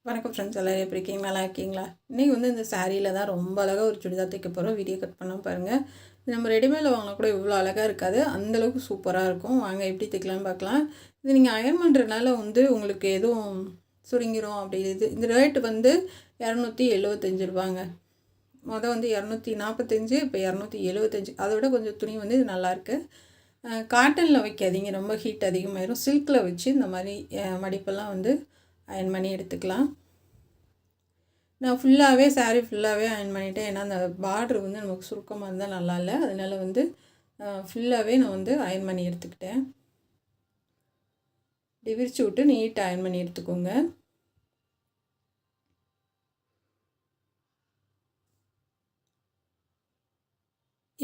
வணக்கம் ஃப்ரெண்ட்ஸ், எல்லோரும் எப்படி இருக்கீங்க? நல்லா இருக்கீங்களா? இன்றைக்கி இந்த சாரியில் தான் ரொம்ப அழகாக ஒரு சுடிதார் தைக்க போகிறோம். வீடியோ கட் பண்ண பாருங்கள். இது நம்ம ரெடிமேடில் வாங்கினா கூட இவ்வளோ அழகாக இருக்காது, அந்தளவுக்கு சூப்பராக இருக்கும். வாங்க எப்படி தைக்கலான்னு பார்க்கலாம். இது நீங்கள் அயர்ன் பண்ணுறதுனால உங்களுக்கு எதுவும் சுருங்கிரும் அப்படி. இந்த ரேட்டு 275 ரூபாங்க. மொதல் 245, இப்போ 275. அதை விட கொஞ்சம் துணி இது நல்லாயிருக்கு. காட்டனில் வைக்காதீங்க, ரொம்ப ஹீட் அதிகமாகிடும். சில்கில் வச்சு இந்த மாதிரி மடிப்பெல்லாம் அயர்ன் பண்ணி எடுத்துக்கலாம். நான் ஃபுல்லாகவே சாரீ ஃபுல்லாகவே அயர்ன் பண்ணிவிட்டேன். ஏன்னா அந்த பார்ட்ரு நமக்கு சுருக்கமாக இருந்தால் நல்லா இல்லை. அதனால் ஃபுல்லாகவே நான் அயர்ன் பண்ணி எடுத்துக்கிட்டேன். விரிச்சு விட்டு நீட்டாக அயர்ன் பண்ணி எடுத்துக்கோங்க.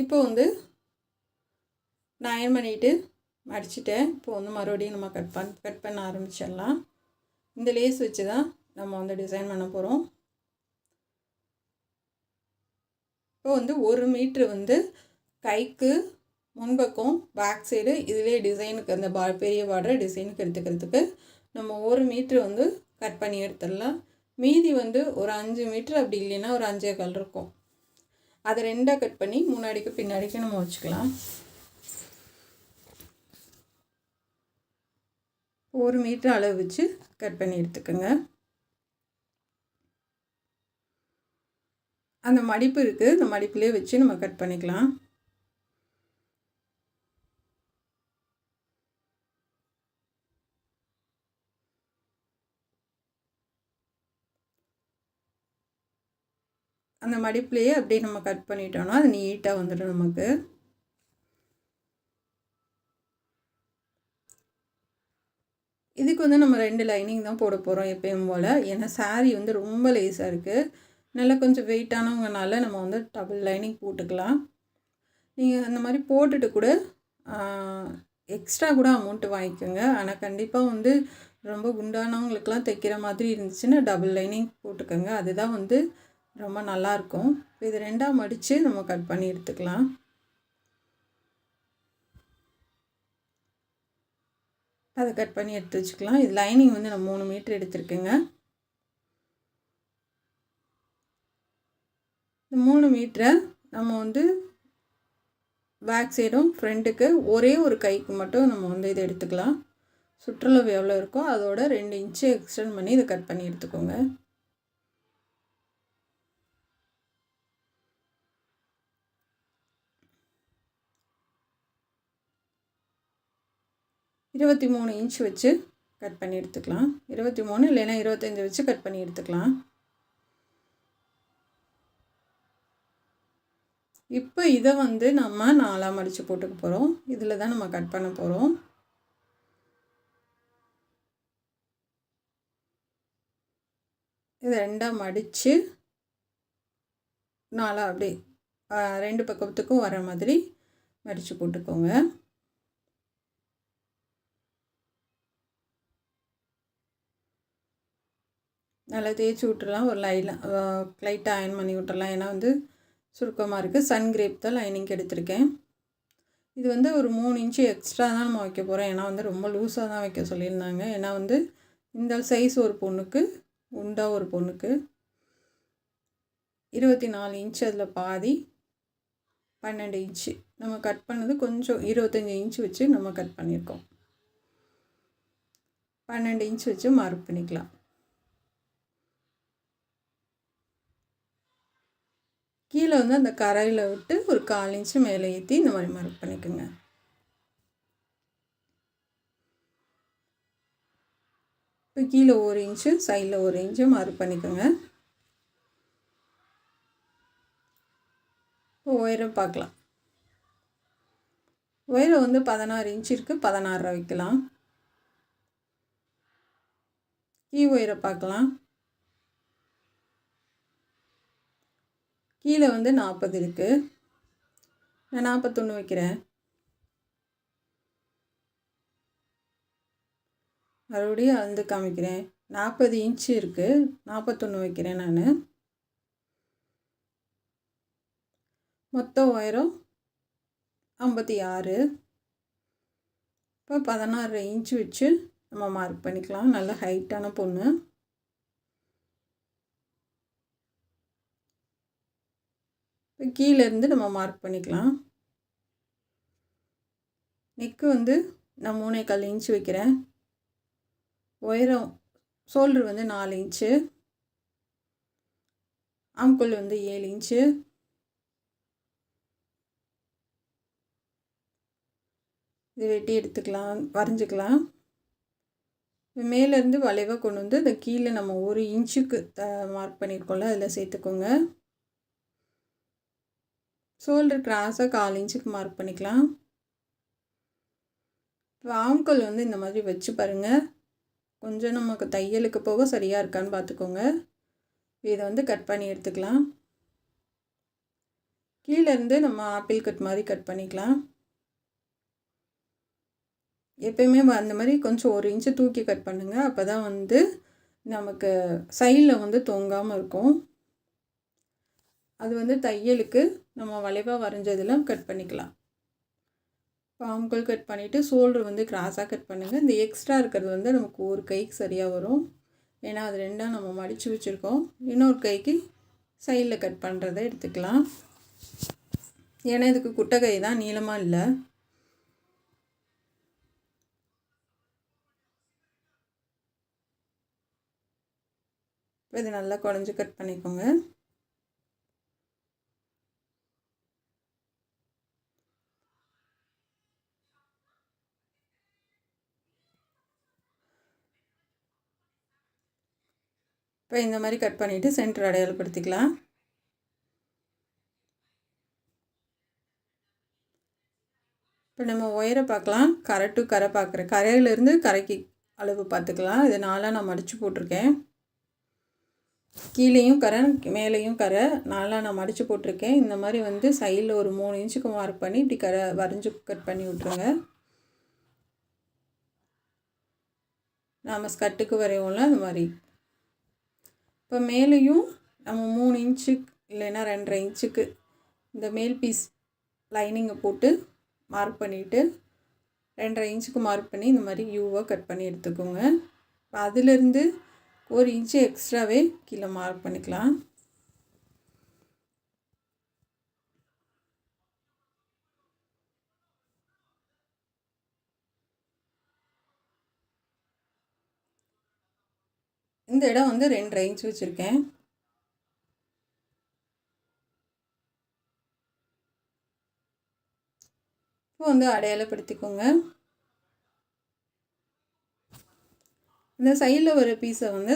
இப்போ நான் அயர்ன் பண்ணிவிட்டு மடிச்சிட்டேன். இப்போ மறுபடியும் நம்ம கட் பண்ண ஆரம்பிச்சிடலாம். இந்த லேஸ் வச்சு தான் நம்ம டிசைன் பண்ண போகிறோம். இப்போ 1 மீட்ரு கைக்கு முன்பக்கம் பேக் சைடு இதிலே டிசைனுக்கு அந்த பெரிய பார்டர் டிசைனுக்கு எடுத்துக்கிறதுக்கு நம்ம 1 மீட்ரு கட் பண்ணி எடுத்துடலாம். மீதி ஒரு 5 மீட்ரு அப்படி இல்லைன்னா ஒரு 5.25 இருக்கும். அதை 2ஆக கட் பண்ணி முன்னாடிக்கு பின்னாடிக்கு நம்ம வச்சுக்கலாம். 1 மீட்ரு அளவு வச்சு கட் பண்ணி எடுத்துக்கோங்க. அந்த மடிப்பு இருக்குது, அந்த மடிப்புலேயே வச்சு நம்ம கட் பண்ணிக்கலாம். அந்த மடிப்புலேயே அப்படியே நம்ம கட் பண்ணிட்டோம்னா அது நீட்டாக வந்துடும் நமக்கு. இதுக்கு நம்ம 2 லைனிங் தான் போட போகிறோம் எப்பயும் போல். ஏன்னா சாரீ ரொம்ப லேஸாக இருக்குது. நல்லா கொஞ்சம் வெயிட்டானவங்கனால நம்ம டபுள் லைனிங் போட்டுக்கலாம். நீங்கள் அந்த மாதிரி போட்டுட்டு கூட எக்ஸ்ட்ரா கூட அமௌண்ட்டு வாங்கிக்கோங்க. ஆனால் கண்டிப்பாக ரொம்ப குண்டானவங்களுக்கெலாம் தைக்கிற மாதிரி இருந்துச்சுன்னா டபுள் லைனிங் போட்டுக்கோங்க. அதுதான் ரொம்ப நல்லாயிருக்கும். இது 2ஆக மடித்து நம்ம கட் பண்ணி எடுத்துக்கலாம். அதை கட் பண்ணி எடுத்து வச்சுக்கலாம். இது லைனிங் நான் 3 மீட்ரு எடுத்துருக்கேங்க. இந்த 3 மீட்டரை நம்ம பேக் சைடும் ஃப்ரண்ட்டுக்கு ஒரே ஒரு கைக்கு மட்டும் நம்ம இதை எடுத்துக்கலாம். சுற்றளவு எவ்வளோ இருக்கோ அதோட 2 இன்ச்சு எக்ஸ்டெண்ட் பண்ணி இதை கட் பண்ணி எடுத்துக்கோங்க. இருபத்தி 3 இன்ச் வச்சு கட் பண்ணி எடுத்துக்கலாம். 23 இல்லைன்னா 25 வச்சு கட் பண்ணி எடுத்துக்கலாம். இப்போ இதை நம்ம 4ஆக மடித்து போட்டுக்க போகிறோம். இதில் தான் நம்ம கட் பண்ண போகிறோம். இதை 2ஆக மடித்து 4ஆக அப்படியே 2 பக்கத்துக்கும் வர மாதிரி மடித்து போட்டுக்கோங்க. நல்லா தேய்ச்சி விட்டுறலாம். ஒரு லைட்டாக அயர்ன் பண்ணி விட்டுறலாம். ஏன்னா சுருக்கமாக இருக்குது. சன் கிரேப் தான் லைனிங் எடுத்திருக்கேன். இது ஒரு 3 இன்ச்சு எக்ஸ்ட்ரா தான் நம்ம வைக்க போகிறோம். ஏன்னா ரொம்ப லூஸாக தான் வைக்க சொல்லியிருந்தாங்க. ஏன்னா இந்த சைஸ் ஒரு பொண்ணுக்கு, உண்டா ஒரு பொண்ணுக்கு 24 இன்ச்சு, அதில் பாதி 12 இன்ச்சு நம்ம கட் பண்ணது. கொஞ்சம் 25 இன்ச்சு வச்சு நம்ம கட் பண்ணியிருக்கோம். 12 இன்ச்சு வச்சு மார்க் பண்ணிக்கலாம். கீழே அந்த கரையில் விட்டு ஒரு 1/4 இன்ச்சு மேலே ஏற்றி இந்த மாதிரி மார்க் பண்ணிக்கோங்க. இப்போ கீழே 1 இன்ச்சு, சைடில் 1 இன்ச்சு மார்க் பண்ணிக்கோங்க. இப்போ உயரம் பார்க்கலாம். உயரம் 16 இன்ச்சு இருக்குது, 16 வைக்கலாம். உயரம் பார்க்கலாம். கீழே 40 இருக்குது. நான் 41 வைக்கிறேன். மறுபடியும் அளந்து காமிக்கிறேன். 40 இன்ச்சு இருக்குது, 41 வைக்கிறேன் நான். மொத்த உயரம் 56. இப்போ 16 இன்ச்சு வச்சு நம்ம மார்க் பண்ணிக்கலாம். நல்ல ஹைட்டான பொண்ணு. கீழேருந்து நம்ம மார்க் பண்ணிக்கலாம். நெக்கு வந்து நான் 3.25 இன்ச்சு வைக்கிறேன். உயரம் ஷோல்டர் வந்து 4 இன்ச்சு, ஆம்கோல் வந்து 7 இன்ச்சு, இது வெட்டி எடுத்துக்கலாம், வரைஞ்சிக்கலாம். மேலேருந்து வளைவாக கொண்டு வந்து இந்த கீழே நம்ம 1 இன்ச்சுக்கு மார்க் பண்ணியிருக்கோம்ல அதில் சேர்த்துக்கோங்க. ஷோல்டர் கிராஸாக 1/4 இன்ச்சுக்கு மார்க் பண்ணிக்கலாம். இப்போ ஆம்கோல் வந்து இந்த மாதிரி வச்சு பாருங்கள். கொஞ்சம் நமக்கு தையலுக்கு போக சரியாக இருக்கான்னு பார்த்துக்கோங்க. இதை வந்து கட் பண்ணி எடுத்துக்கலாம். கீழேருந்து நம்ம ஆப்பிள் கட் மாதிரி கட் பண்ணிக்கலாம். எப்பயுமே அந்த மாதிரி கொஞ்சம் 1 இன்ச்சு தூக்கி கட் பண்ணுங்கள். அப்போ தான் வந்து நமக்கு சைடில் வந்து தொங்காமல் இருக்கும். அது வந்து தையலுக்கு நம்ம வளைவாக வரைஞ்சதெல்லாம் கட் பண்ணிக்கலாம். ஆம்கோல் கட் பண்ணிவிட்டு ஷோல்டர் வந்து கிராஸாக கட் பண்ணுங்கள். இந்த எக்ஸ்ட்ரா இருக்கிறது வந்து நமக்கு ஒரு கைக்கு சரியாக வரும். ஏன்னா அது ரெண்டாக நம்ம மடித்து வச்சுருக்கோம். இன்னொரு கைக்கு சைடில் கட் பண்ணுறதை எடுத்துக்கலாம். ஏன்னா இதுக்கு குட்டை கை தான், நீளமாக இல்லை. இது நல்லா குழஞ்சி கட் பண்ணிக்கோங்க. இப்போ இந்த மாதிரி கட் பண்ணிவிட்டு சென்டர் அடையாளப்படுத்திக்கலாம். இப்போ நம்ம ஒயரை பார்க்கலாம். கரை டு கரை பார்க்குறேன். கரையிலேருந்து கரைக்கு அளவு பார்த்துக்கலாம். இது 4ஆக நான் மடித்து போட்டிருக்கேன். கீழேயும் கரை மேலேயும் கரை 4ஆக நான் மடித்து போட்டிருக்கேன். இந்த மாதிரி வந்து சைடில் ஒரு 3 இன்ச்சுக்கு மார்க் பண்ணி இப்படி கரை வரைஞ்சி கட் பண்ணி விட்ருங்க. நாம் ஸ்கர்ட்டுக்கு வரைவோம்ல அந்த மாதிரி. இப்போ மேலேயும் நம்ம 3 இன்ச்சு இல்லைன்னா 2.5 இன்ச்சுக்கு இந்த மேல் பீஸ் லைனிங்கை போட்டு மார்க் பண்ணிவிட்டு 2.5 இன்ச்சுக்கு மார்க் பண்ணி இந்த மாதிரி யூவாக கட் பண்ணி எடுத்துக்கோங்க. இப்போ அதிலேருந்து 1 இன்ச்சு எக்ஸ்ட்ராவே கீழே மார்க் பண்ணிக்கலாம். இந்த இடம் வந்து 2.5 இன்ச்சு வச்சுருக்கேன். இப்போ வந்து அடையாளப்படுத்திக்கோங்க. இந்த சைடில் வர பீஸை வந்து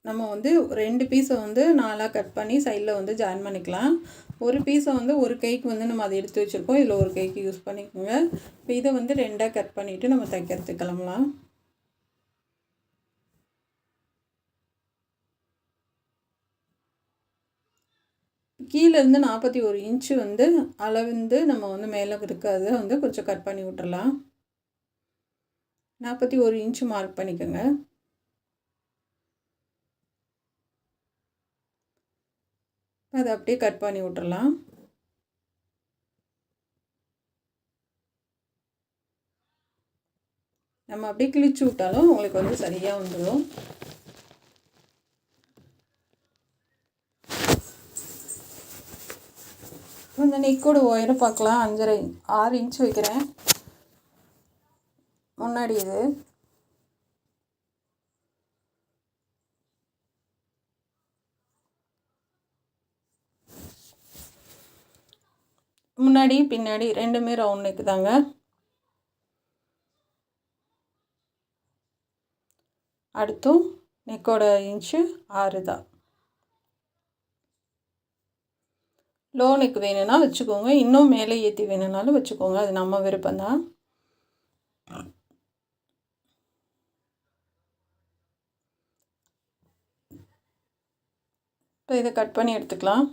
நம்ம வந்து 2 பீஸை வந்து 4ஆக கட் பண்ணி சைடில் வந்து ஜாயின் பண்ணிக்கலாம். ஒரு பீஸை வந்து ஒரு கைக்கு வந்து நம்ம அதை எடுத்து வச்சுருக்கோம். இதில் ஒரு கைக்கு யூஸ் பண்ணிக்கோங்க. இப்போ இதை வந்து 2ஆக கட் பண்ணிவிட்டு நம்ம தைக்கிறதுக்கு கிளம்பலாம். கீழேருந்து 41 இன்ச்சு வந்து அளவுந்து நம்ம வந்து மேலே இருக்காது வந்து கொஞ்சம் கட் பண்ணி விட்டுறலாம். 41 இன்ச்சு மார்க் பண்ணிக்கோங்க. அதை அப்படியே கட் பண்ணி விட்டுறலாம். நம்ம அப்படியே கிழிச்சு விட்டாலும் உங்களுக்கு வந்து சரியாக வந்துடும். இந்த நெக்கோட ஒயரை பார்க்கலாம். 6 இன்ச்சு வைக்கிறேன். முன்னாடி இது முன்னாடி பின்னாடி ரெண்டுமே ரவுண்ட் நெக்கு தாங்க. அடுத்தும் நெக்கோட இன்ச்சு 6 தான். லோ நெக் வேணும்னா வச்சுக்கோங்க, இன்னும் மேலே ஏற்றி வேணும்னாலும் வச்சுக்கோங்க, அது நம்ம விருப்பம்தான். இப்போ இதை கட் பண்ணி எடுத்துக்கலாம்.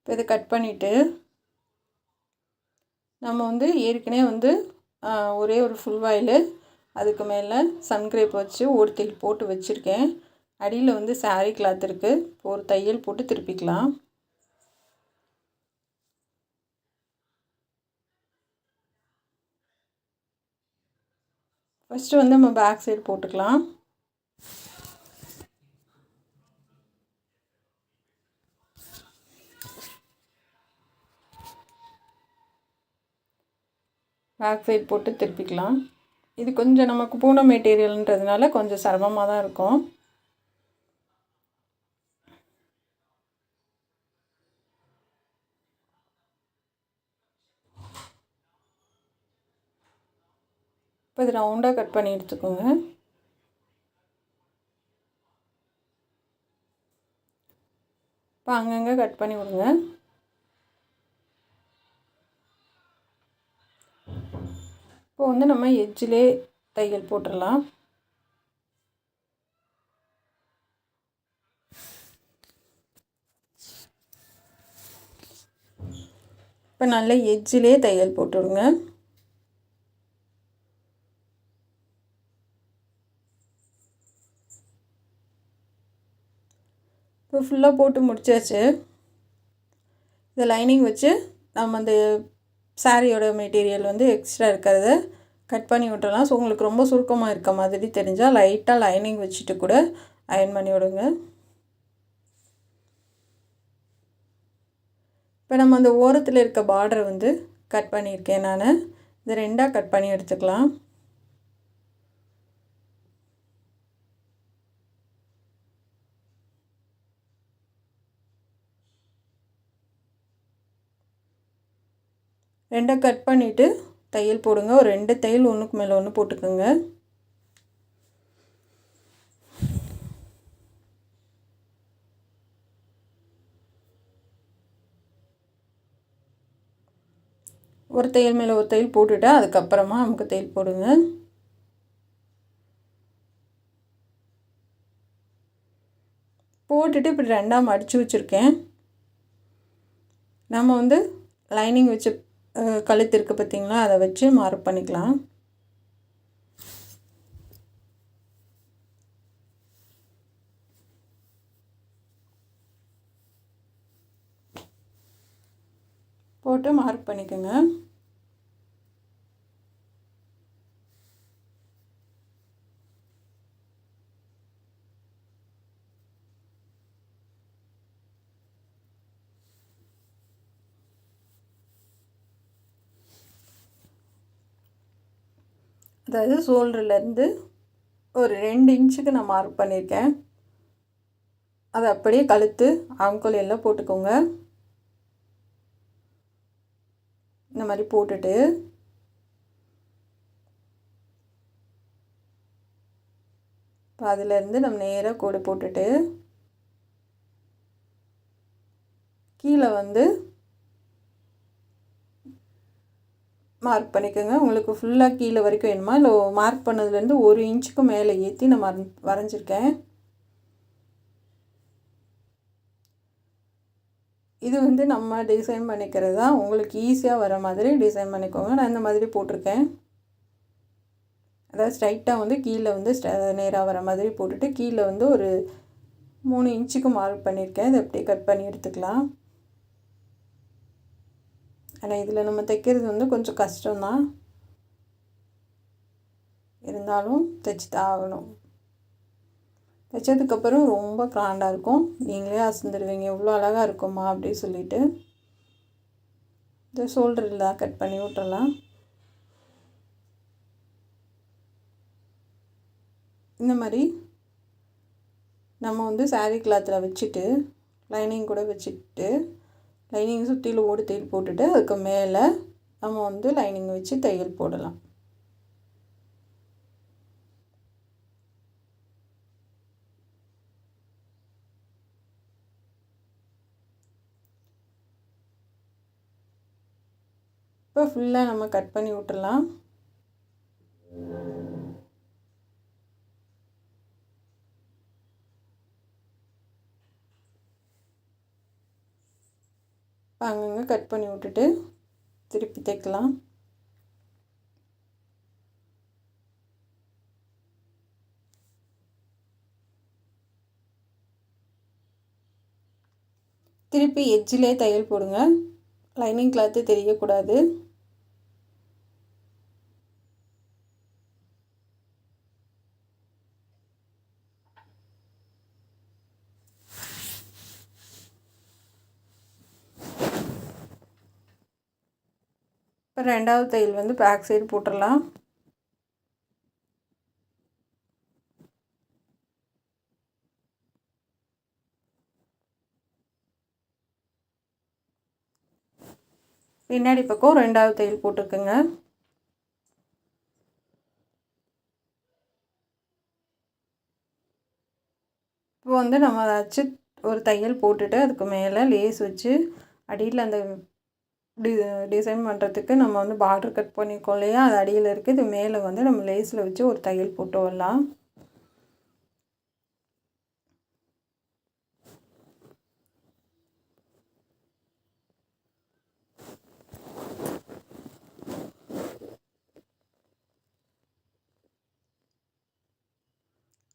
இப்போ இதை கட் பண்ணிவிட்டு நம்ம வந்து ஏற்கனவே வந்து ஒரே ஒரு ஃபுல் வாயில் அதுக்கு மேலே சன்கிரேப் வச்சு ஓடுத்தில் போட்டு வச்சுருக்கேன். அடியில் வந்து சாரீ கிளாத் இருக்குது. ஒரு தையல் போட்டு திருப்பிக்கலாம். ஃபஸ்ட்டு வந்து நம்ம பேக் சைடு போட்டுக்கலாம். பேக் சைடு போட்டு திருப்பிக்கலாம். இது கொஞ்சம் நமக்கு பூனம் மெட்டீரியல்ன்றதுனால கொஞ்சம் சிரமமாக தான் இருக்கும். இப்போ இது ரவுண்டாக கட் பண்ணி எடுத்துக்கோங்க. இப்போ அங்கங்கே கட் பண்ணி விடுங்க. இப்போ வந்து நம்ம எட்ஜிலே தையல் போட்டுடலாம். இப்போ நல்ல எட்ஜிலே தையல் போட்டுவிடுங்க. இப்போ ஃபுல்லாக போட்டு முடிச்சாச்சு. இந்த லைனிங் வச்சு நம்ம அந்த சாரியோட மெட்டீரியல் வந்து எக்ஸ்ட்ரா இருக்கிறத கட் பண்ணி விட்டுறலாம். ஸோ உங்களுக்கு ரொம்ப சுருக்கமாக இருக்க மாதிரி தெரிஞ்சால் லைட்டாக லைனிங் வச்சுட்டு கூட அயர்ன் பண்ணி விடுங்க. இப்போ நம்ம அந்த ஓரத்தில் இருக்க பார்டரை வந்து கட் பண்ணியிருக்கேன். நான் இதை 2ஆக கட் பண்ணி எடுத்துக்கலாம். ரெண்டாக கட் பண்ணிவிட்டு தையல் போடுங்க. ஒரு 2 தையல் ஒன்றுக்கு மேலே ஒன்று போட்டுக்கோங்க. ஒரு தையல் மேலே ஒரு தையல் போட்டுவிட்டா அதுக்கப்புறமா நமக்கு தையல் போடுங்க. போட்டுட்டு இப்படி 2ஆக மடித்து வச்சுருக்கேன். நம்ம வந்து லைனிங் வச்சு கழுத்து இருக்குது பார்த்திங்களா, அதை வச்சு மார்க் பண்ணிக்கலாம். போட்டு மார்க் பண்ணிக்கோங்க. அதாவது ஷோல்டர்லேருந்து ஒரு 2 இன்ச்சுக்கு நான் மார்க் பண்ணியிருக்கேன். அதை அப்படியே கழுத்து ஆம்கோல் எல்லாம் போட்டுக்கோங்க. இந்த மாதிரி போட்டுட்டு இப்போ அதிலேருந்து நம்ம நேராக கோடு போட்டுட்டு கீழே வந்து மார்க் பண்ணிக்கோங்க. உங்களுக்கு ஃபுல்லாக கீழே வரைக்கும் வேணுமா இல்லை மார்க் பண்ணதுலேருந்து 1 இன்ச்சுக்கு மேலே ஏற்றி நான் வரைஞ்சிருக்கேன். இது வந்து நம்ம டிசைன் பண்ணிக்கிறது தான். உங்களுக்கு ஈஸியாக வர மாதிரி டிசைன் பண்ணிக்கோங்க. நான் இந்த மாதிரி போட்டிருக்கேன். அதாவது ஸ்ட்ரைட்டாக வந்து கீழே வந்து நேராக வர மாதிரி போட்டுட்டு கீழே வந்து ஒரு 3 இன்ச்சுக்கு மார்க் பண்ணியிருக்கேன். இதை அப்படியே கட் பண்ணி எடுத்துக்கலாம். ஆனால் இதில் நம்ம தைக்கிறது வந்து கொஞ்சம் கஷ்டம்தான், இருந்தாலும் தைச்சி தான் ஆகணும். தைச்சதுக்கப்புறம் ரொம்ப கிராண்டாக இருக்கும். நீங்களே அசந்துடுவீங்க, எவ்வளோ அழகாக இருக்குமா அப்படின்னு சொல்லிட்டு. இந்த ஷோல்டரில் கட் பண்ணி விட்டுறலாம். இந்த மாதிரி நம்ம வந்து சாரீ கிளாத்தில் வச்சுட்டு லைனிங் கூட வச்சுட்டு லைனிங் சுற்றிலும் ஓடு தையல் போட்டுட்டு அதுக்கு மேலே நம்ம வந்து லைனிங் வச்சு தையல் போடலாம். இப்போ ஃபுல்லாக நம்ம கட் பண்ணி விட்டுறலாம். அங்கங்கே கட் பண்ணி விட்டுட்டு திருப்பி தைக்கலாம். திருப்பி எட்ஜிலே தையல் போடுங்க. லைனிங் கிளாத்து தெரியக்கூடாது. இப்போ 2வது தையல் வந்து பேக் சைடு போட்டுடலாம். பின்னாடி பக்கம் 2வது தையல் போட்டுருக்குங்க. இப்போ வந்து நம்ம வச்சு ஒரு தையல் போட்டுட்டு அதுக்கு மேலே லேஸ் வச்சு அடியில் அந்த டிசைன் பண்ணுறதுக்கு நம்ம வந்து பார்டர் கட் பண்ணியிருக்கோம் இல்லையா, அது அடியில் இருக்குது. இது மேலே வந்து நம்ம லேஸில் வச்சு ஒரு தையல் போட்டு வரலாம்.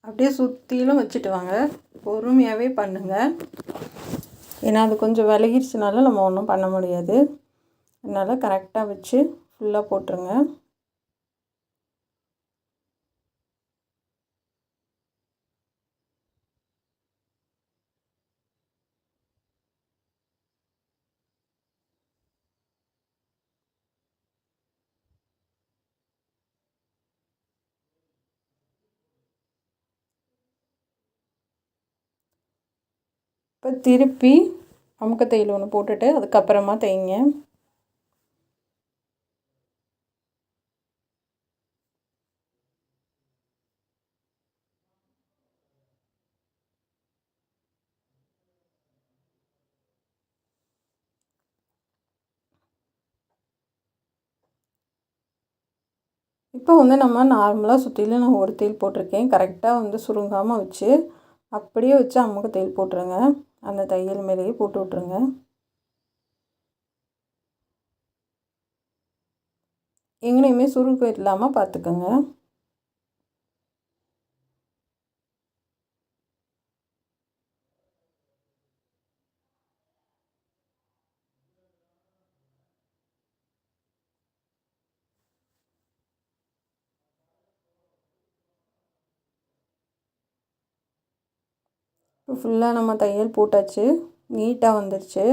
அப்படியே சுற்றிலும் வச்சுட்டு வாங்க. பொறுமையாகவே பண்ணுங்கள். ஏன்னா அது கொஞ்சம் விலகிடுச்சுனால நம்ம ஒன்றும் பண்ண முடியாது. அதனால் கரெக்டாக வச்சு ஃபுல்லாக போட்டுருங்க. இப்போ திருப்பி அமுக்க தையல் ஒன்று போட்டுட்டு அதுக்கப்புறமா தைங்க. இப்போ வந்து நம்ம நார்மலாக சுற்றிலும் நான் ஒரு தையல் போட்டிருக்கேன். கரெக்டாக வந்து சுருங்காமல் வச்சு அப்படியே வச்சு அமுக்க தையல் போட்டுருங்க. அந்த தையல் மேலேயே போட்டு விட்ருங்க. எங்கேயுமே சுருக்கம் இல்லாமல் பார்த்துக்கோங்க. இப்போ ஃபுல்லாக நம்ம தையல் போட்டாச்சு. நீட்டாக வந்துடுச்சு.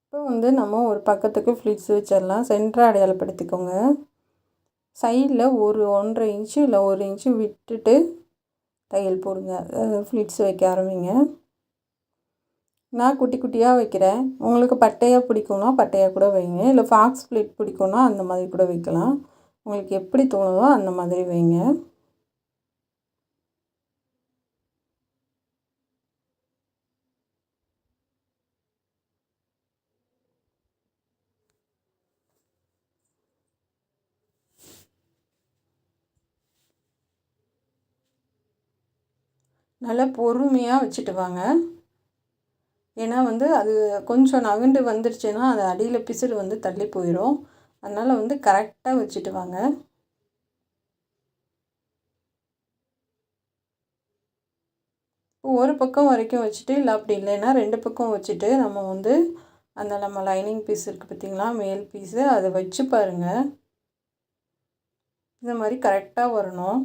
இப்போ வந்து நம்ம ஒரு பக்கத்துக்கு ஃப்ளிட்ஸ் வச்சிடலாம். சென்டராக அடையாளப்படுத்திக்கோங்க. சைடில் ஒரு 1.5 இன்ச்சு இல்லை 1 இன்ச்சு விட்டுட்டு தையல் போடுங்க. ஃப்ளிட்ஸ் வைக்க ஆரம்பிங்க. நான் குட்டி குட்டியாக வைக்கிறேன். உங்களுக்கு பட்டையாக பிடிக்கும்னா பட்டையாக கூட வைங்க. இல்லை ஃபாக்ஸ் ஃப்ளிட் பிடிக்கும்னா அந்த மாதிரி கூட வைக்கலாம். உங்களுக்கு எப்படி தோணுதோ அந்த மாதிரி வைங்க. நல்லா பொறுமையாக வச்சுட்டு வாங்க. ஏன்னா வந்து அது கொஞ்சம் நகண்டு வந்துருச்சுன்னா அது அடியில் பிசுறு வந்து தள்ளி போயிடும். அதனால் வந்து கரெக்டாக வச்சுட்டு வாங்க. ஒரு பக்கம் வரைக்கும் வச்சுட்டு, இல்லை அப்படி இல்லைன்னா 2 பக்கம் வச்சுட்டு நம்ம வந்து அந்த நம்ம லைனிங் பீஸ் இருக்குது பார்த்திங்களா, மேல் பீஸு அதை வச்சு பாருங்கள். இந்த மாதிரி கரெக்டாக வரணும்.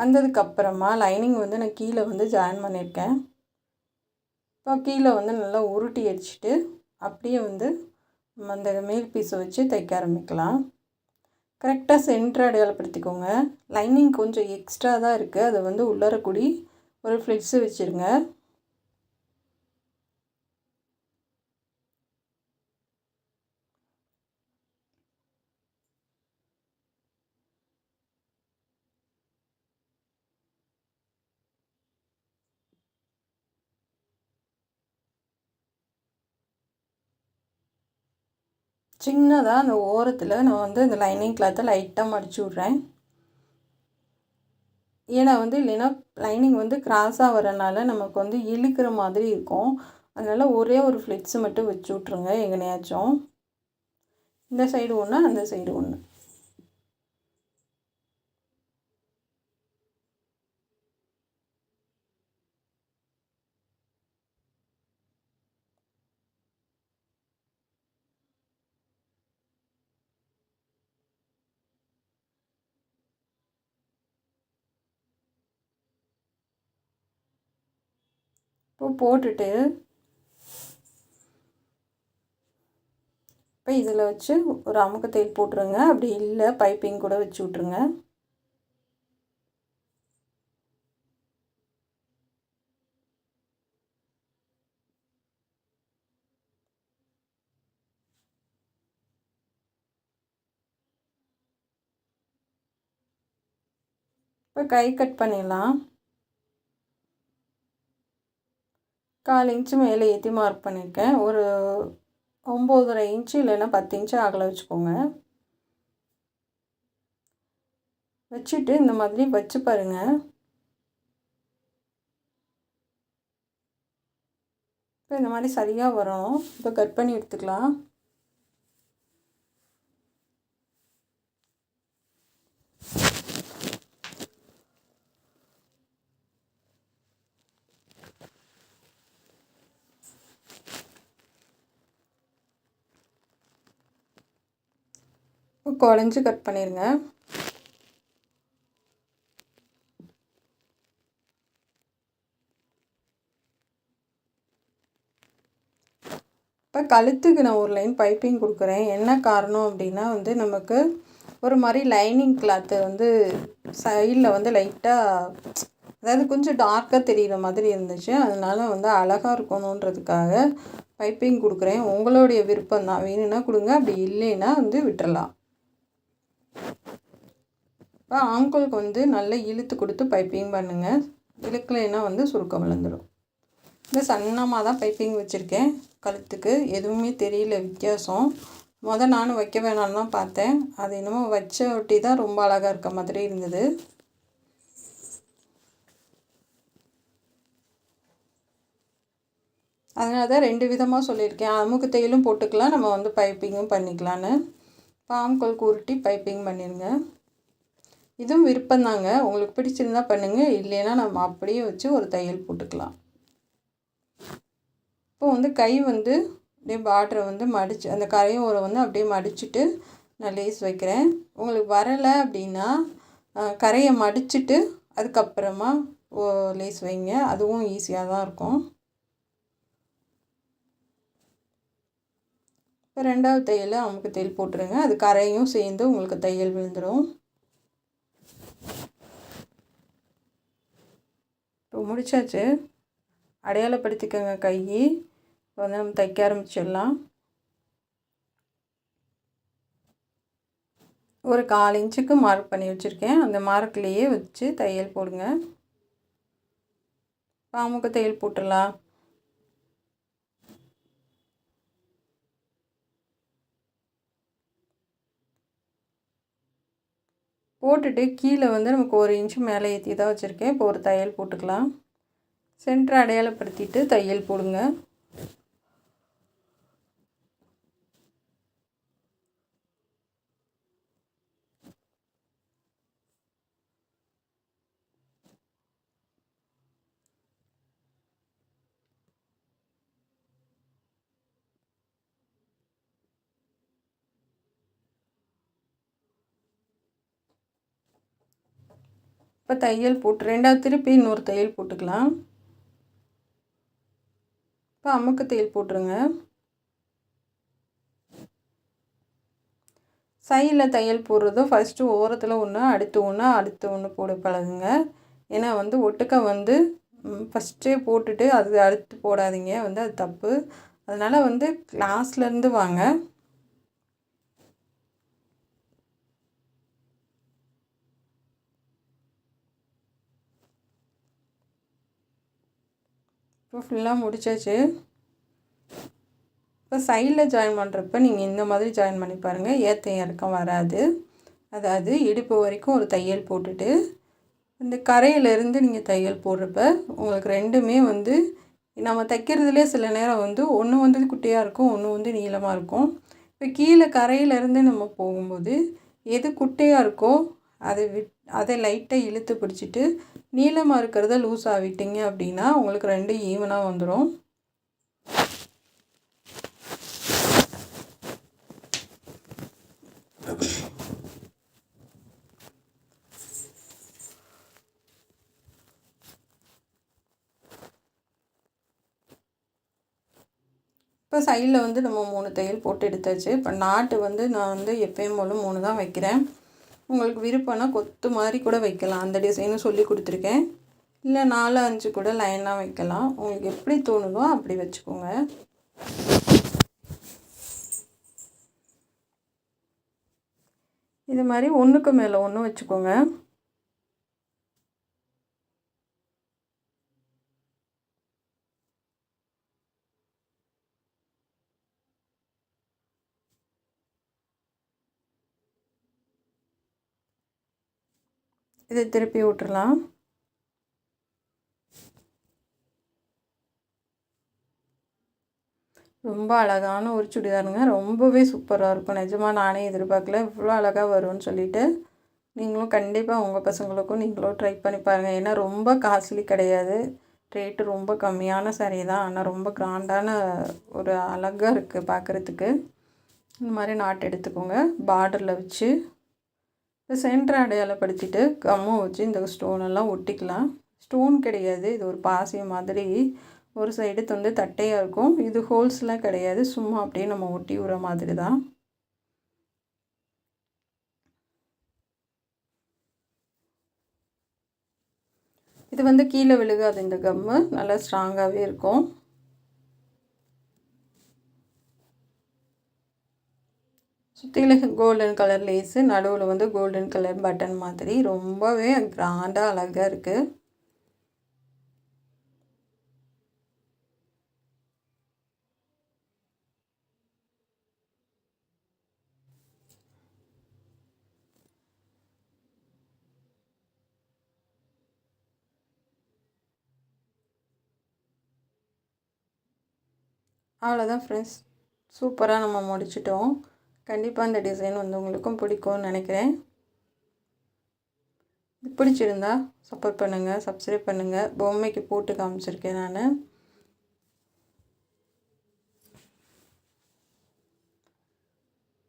வந்ததுக்கப்புறமா லைனிங் வந்து நான் கீழே வந்து ஜாயின் பண்ணியிருக்கேன். இப்போ கீழே வந்து நல்லா உருட்டி அடிச்சுட்டு அப்படியே வந்து நம்ம அந்த மேல் பீஸை வச்சு தைக்க ஆரம்பிக்கலாம். கரெக்டாக சென்டர் அடையாளப்படுத்திக்கோங்க. லைனிங் கொஞ்சம் எக்ஸ்ட்ரா தான் இருக்குது. அதை வந்து உள்ளார கூடி ஒரு ஃப்ளிட்ஸு வச்சுருங்க. சின்னதாக அந்த ஓரத்தில் நான் வந்து இந்த லைனிங் கிளாத்தை லைட்டாக மடிச்சு விட்றேன். ஏன்னா வந்து இல்லைன்னா லைனிங் வந்து கிராஸாக வரனால நமக்கு வந்து இழுக்கிற மாதிரி இருக்கும். அதனால் ஒரே ஒரு ஃப்ளிட்ஸு மட்டும் வச்சு விட்ருங்க எங்கனையாச்சும். இந்த சைடு ஒன்று, அந்த சைடு ஒன்று. இப்போ போட்டுட்டு இப்போ இதில் வச்சு ஒரு அமுக்கு தையல் போட்டுருங்க. அப்படி இல்லை பைப்பிங் கூட வச்சு விட்ருங்க. இப்போ கை கட் பண்ணிடலாம். 1/4 இன்ச்சு மேலே ஏற்றி மார்க் பண்ணியிருக்கேன். ஒரு 9.5 இன்ச்சு இல்லைன்னா 10 இன்ச்சு அகல வச்சுக்கோங்க. வச்சுட்டு இந்த மாதிரி வச்சு பாருங்கள். இப்போ இந்த மாதிரி சரியாக வரும். இப்போ கட் பண்ணி எடுத்துக்கலாம். குழஞ்சி கட் பண்ணிடுங்க. இப்போ கழுத்துக்கு நான் ஒரு லைன் பைப்பிங் கொடுக்குறேன். என்ன காரணம் அப்படின்னா வந்து நமக்கு ஒரு மாதிரி லைனிங் கிளாத்து வந்து சைடில் வந்து லைட்டாக, அதாவது கொஞ்சம் டார்க்காக தெரிகிற மாதிரி இருந்துச்சு. அதனால் வந்து அழகாக இருக்கணுன்றதுக்காக பைப்பிங் கொடுக்குறேன். உங்களுடைய விருப்பம் தான், வேணும்னா கொடுங்க, அப்படி இல்லைன்னா வந்து விட்டுறலாம். இப்போ ஆம்கோலுக்கு வந்து நல்லா இழுத்து கொடுத்து பைப்பிங் பண்ணுங்கள். இழுக்கலைன்னா வந்து சுருக்கம் விழுந்துடும். இந்த சன்னமாக தான் பைப்பிங் வச்சுருக்கேன். கழுத்துக்கு எதுவுமே தெரியல வித்தியாசம். நானும் வைக்க வேணான்னு தான் பார்த்தேன். அது என்னமோ வச்ச ஒட்டி தான் ரொம்ப அழகாக இருக்க மாதிரி இருந்தது. அதனால தான் 2 விதமாக சொல்லியிருக்கேன். அமுக்கு தையலும் போட்டுக்கலாம், நம்ம வந்து பைப்பிங்கும் பண்ணிக்கலான்னு. ஆம்கோலுக்கு உருட்டி பைப்பிங் பண்ணிடுங்க. இதுவும் விருப்பம்தாங்க. உங்களுக்கு பிடிச்சிருந்தா பண்ணுங்கள், இல்லைன்னா நம்ம அப்படியே வச்சு ஒரு தையல் போட்டுக்கலாம். இப்போ வந்து கை வந்து அப்படியே பார்டரை வந்து மடித்து அந்த கரையோரை வந்து அப்படியே மடிச்சுட்டு நான் லேஸ் வைக்கிறேன். உங்களுக்கு வரலை அப்படின்னா கரையை மடிச்சுட்டு அதுக்கப்புறமா லேஸ் வைங்க, அதுவும் ஈஸியாக தான் இருக்கும். இப்போ 2வது தையல் அமுக்கு தையல் போட்டுருங்க. அது கரையும் சேர்ந்து உங்களுக்கு தையல் விழுந்துடும். இப்போ முடிச்சாச்சு. அடையாளப்படுத்திக்கோங்க கை. இப்போ வந்து நம்ம தைக்க ஆரம்பிச்சிடலாம். ஒரு 1/4 இன்ச்சுக்கு மார்க் பண்ணி வச்சுருக்கேன். அந்த மார்க்லேயே வச்சு தையல் போடுங்க. அமுக்கு தையல் போட்டுடலாம். போட்டுட்டு கீழே வந்து நமக்கு 1 இன்ச்சு மேலே ஏற்றி தான் வச்சுருக்கேன். இப்போ ஒரு தையல் போட்டுக்கலாம். சென்டரை அடையாளப்படுத்திட்டு தையல் போடுங்க. இப்போ தையல் போட்டு 2வது திருப்பி இன்னொரு தையல் போட்டுக்கலாம். இப்போ அமுக்கு தையல் போட்டுருங்க. சைடில் தையல் போடுறதும் ஃபஸ்ட்டு ஓரத்தில் ஒன்று, அடுத்து ஒன்று, அடுத்து ஒன்று போட பழகுங்க. ஏன்னா வந்து ஒட்டுக்க வந்து ஃபஸ்ட்டே போட்டுட்டு அது அடுத்து போடாதீங்க, வந்து அது தப்பு. அதனால் வந்து லாஸ்ட்லேருந்து வாங்க. இப்போ ஃபுல்லாக முடிச்சாச்சு. இப்போ சைடில் ஜாயின் பண்ணுறப்ப நீங்கள் இந்த மாதிரி ஜாயின் பண்ணி பாருங்கள். ஏற்ற இறக்கம் வராது. அதாவது இடுப்பு வரைக்கும் ஒரு தையல் போட்டுட்டு இந்த கரையிலேருந்து நீங்கள் தையல் போடுறப்ப உங்களுக்கு 2மே வந்து நம்ம தைக்கிறதுலே சில நேரம் வந்து ஒன்று வந்து குட்டியாக இருக்கும், ஒன்று வந்து நீளமாக இருக்கும். இப்போ கீழே கரையிலேருந்து நம்ம போகும்போது எது குட்டையாக இருக்கோ அதை லைட்டாக இழுத்து பிடிச்சிட்டு நீளமாக இருக்கிறத லூஸாக விட்டிங்க அப்படின்னா உங்களுக்கு 2 ஈவனாக வந்துடும். இப்போ சைடில் வந்து நம்ம 3 தையல் போட்டு எடுத்தாச்சு. இப்போ நாட்டு வந்து நான் வந்து எப்பயும் போல் 3 தான் வைக்கிறேன். உங்களுக்கு விருப்பம்னா கொத்து மாதிரி கூட வைக்கலாம். அந்த டிசைனும் சொல்லி கொடுத்துருக்கேன். இல்லை 4, 5 கூட லைனாக வைக்கலாம். உங்களுக்கு எப்படி தோணுதோ அப்படி வச்சுக்கோங்க. இது மாதிரி ஒன்றுக்கு மேலே ஒன்று வச்சுக்கோங்க. இதை திருப்பி விட்டுறலாம். ரொம்ப அழகான ஒரு சுடிதாருங்க. ரொம்பவே சூப்பராக இருக்கும். நிஜமாக நானே எதிர்பார்க்கல இவ்வளோ அழகாக வரும்னு சொல்லிட்டு. நீங்களும் கண்டிப்பாக உங்கள் பசங்களுக்கும் நீங்களும் ட்ரை பண்ணி பாருங்கள். ஏன்னா ரொம்ப காஸ்ட்லி கிடையாது. ரேட்டு ரொம்ப கம்மியான சாரீ தான். ஆனால் ரொம்ப கிராண்டான ஒரு அழகாக இருக்குது பார்க்குறதுக்கு. இந்த மாதிரி நாட்டு எடுத்துக்கோங்க. பார்டரில் வச்சு இந்த சென்டர் அடையாளப்படுத்திட்டு கம்மும் வச்சு இந்த ஸ்டோனெல்லாம் ஒட்டிக்கலாம். ஸ்டோன் கிடையாது, இது ஒரு பாசி மாதிரி. ஒரு சைடு வந்து தட்டையாக இருக்கும். இது ஹோல்ஸ்லாம் கிடையாது, சும்மா அப்படியே நம்ம ஒட்டி விடுற மாதிரி தான். இது வந்து கீழே விழுகாது. இந்த கம்மு நல்லா ஸ்ட்ராங்காகவே இருக்கும். சுற்றிலும் கோல்டன் கலர் லேஸு, நடுவில் வந்து கோல்டன் கலர் பட்டன் மாதிரி ரொம்பவே கிராண்டாக அழகாக இருக்குது. அவ்வளோதான் ஃப்ரெண்ட்ஸ், சூப்பராக நம்ம முடிச்சிட்டோம். கண்டிப்பாக இந்த டிசைன் வந்து உங்களுக்கும் பிடிக்கும்னு நினைக்கிறேன். பிடிச்சிருந்தா சப்போர்ட் பண்ணுங்கள், சப்ஸ்கிரைப் பண்ணுங்கள். பொம்மைக்கு போட்டு காமிச்சிருக்கேன் நான்.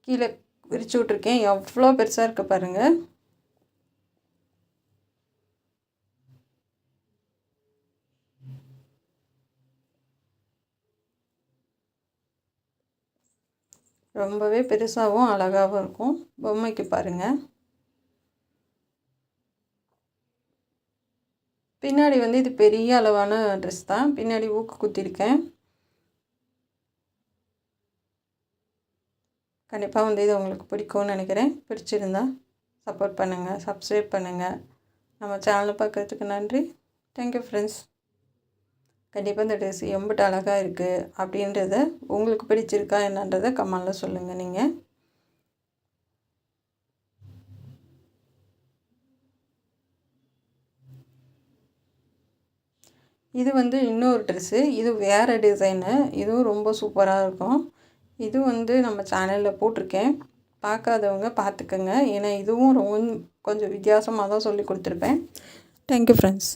கீழே விரிச்சு விட்ருக்கேன். எவ்வளோ பெருசாக இருக்க பாருங்கள். ரொம்பவே பெருசாகவும் அழகாகவும் இருக்கும். பொம்மைக்கு பாருங்கள். பின்னாடி வந்து இது பெரிய அளவான ட்ரெஸ் தான். பின்னாடி ஊக்கு குத்திருக்கேன். கண்டிப்பாக வந்து இது உங்களுக்கு பிடிக்கும்னு நினைக்கிறேன். பிடிச்சிருந்தா சப்போர்ட் பண்ணுங்கள், சப்ஸ்கிரைப் பண்ணுங்கள். நம்ம சேனலை பார்க்குறதுக்கு நன்றி. Thank you friends. கண்டிப்பாக இந்த ட்ரெஸ் எம்பிட்டு அழகாக இருக்குது அப்படின்றத உங்களுக்கு பிடிச்சிருக்கா என்னன்றதை கமெண்டில் சொல்லுங்கள் நீங்கள். இது வந்து இன்னொரு ட்ரெஸ்ஸு. இது வேறு டிசைனு. இதுவும் ரொம்ப சூப்பராக இருக்கும். இது வந்து நம்ம சேனலில் போட்டிருக்கேன். பார்க்காதவங்க பார்த்துக்கோங்க. ஏன்னா இதுவும் ரொம்ப கொஞ்சம் வித்தியாசமாக தான் சொல்லி கொடுத்துருப்பேன். Thank you friends.